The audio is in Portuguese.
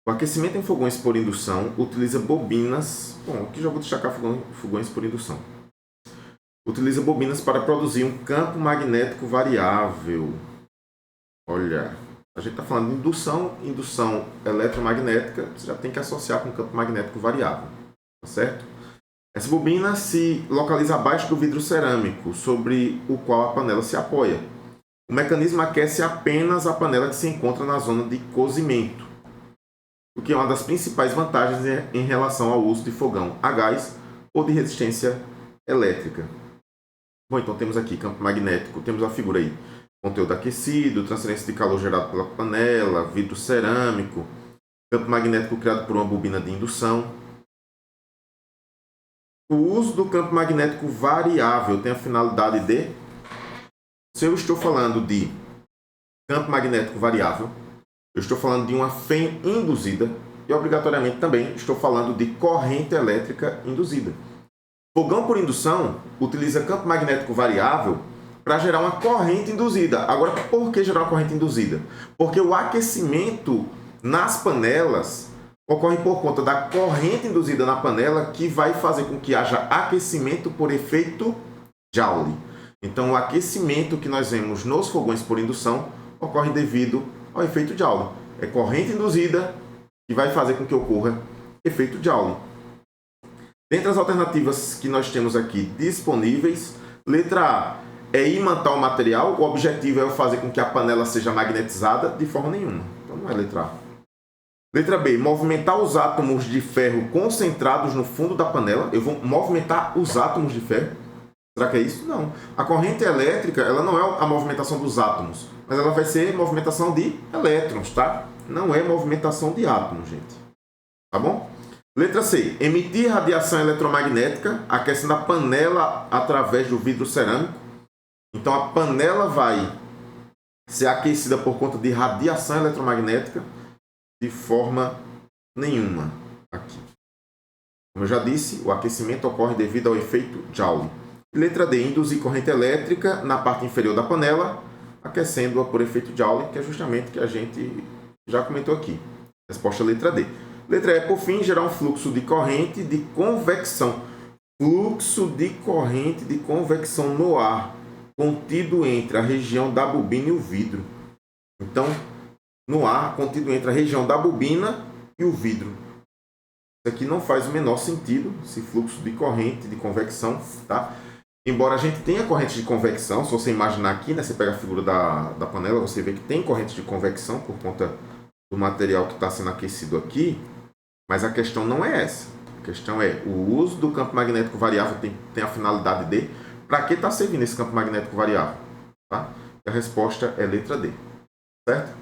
O aquecimento em fogões por indução utiliza bobinas... Bom, aqui já vou destacar fogões por indução. Utiliza bobinas para produzir um campo magnético variável. Olha, a gente está falando de indução eletromagnética, você já tem que associar com campo magnético variável, tá certo? Essa bobina se localiza abaixo do vidro cerâmico, sobre o qual a panela se apoia. O mecanismo aquece apenas a panela que se encontra na zona de cozimento, o que é uma das principais vantagens em relação ao uso de fogão a gás ou de resistência elétrica. Bom, então temos aqui campo magnético, temos a figura aí. Conteúdo aquecido, transferência de calor gerado pela panela, vidro cerâmico, campo magnético criado por uma bobina de indução. O uso do campo magnético variável tem a finalidade de... Se eu estou falando de campo magnético variável, eu estou falando de uma FEM induzida e, obrigatoriamente, também estou falando de corrente elétrica induzida. Fogão por indução utiliza campo magnético variável para gerar uma corrente induzida. Agora, por que gerar uma corrente induzida? Porque o aquecimento nas panelas ocorre por conta da corrente induzida na panela, que vai fazer com que haja aquecimento por efeito Joule. Então, o aquecimento que nós vemos nos fogões por indução ocorre devido ao efeito Joule. É corrente induzida que vai fazer com que ocorra efeito Joule. Dentre as alternativas que nós temos aqui disponíveis, letra A é imantar o material. O objetivo é fazer com que a panela seja magnetizada? De forma nenhuma. Então não é letra A. Letra B, movimentar os átomos de ferro concentrados no fundo da panela. Eu vou movimentar os átomos de ferro. Será que é isso? Não. A corrente elétrica, ela não é a movimentação dos átomos, mas ela vai ser movimentação de elétrons, tá? Não é movimentação de átomos, gente. Tá bom? Letra C, emitir radiação eletromagnética, aquecendo a panela através do vidro cerâmico. Então, a panela vai ser aquecida por conta de radiação eletromagnética? De forma nenhuma. Aqui. Como eu já disse, o aquecimento ocorre devido ao efeito Joule. Letra D, induzir corrente elétrica na parte inferior da panela, aquecendo-a por efeito Joule, que é justamente o que a gente já comentou aqui. Resposta letra D. Letra E, por fim, gerar um fluxo de corrente de convecção. Fluxo de corrente de convecção no ar, contido entre a região da bobina e o vidro. Então, no ar, contido entre a região da bobina e o vidro. Isso aqui não faz o menor sentido, esse fluxo de corrente de convecção, tá? Embora a gente tenha corrente de convecção, se você imaginar aqui, né, você pega a figura da panela, você vê que tem corrente de convecção por conta do material que está sendo aquecido aqui, mas a questão não é essa. A questão é, o uso do campo magnético variável tem a finalidade de... Para que está servindo esse campo magnético variável? Tá? E a resposta é letra D. Certo?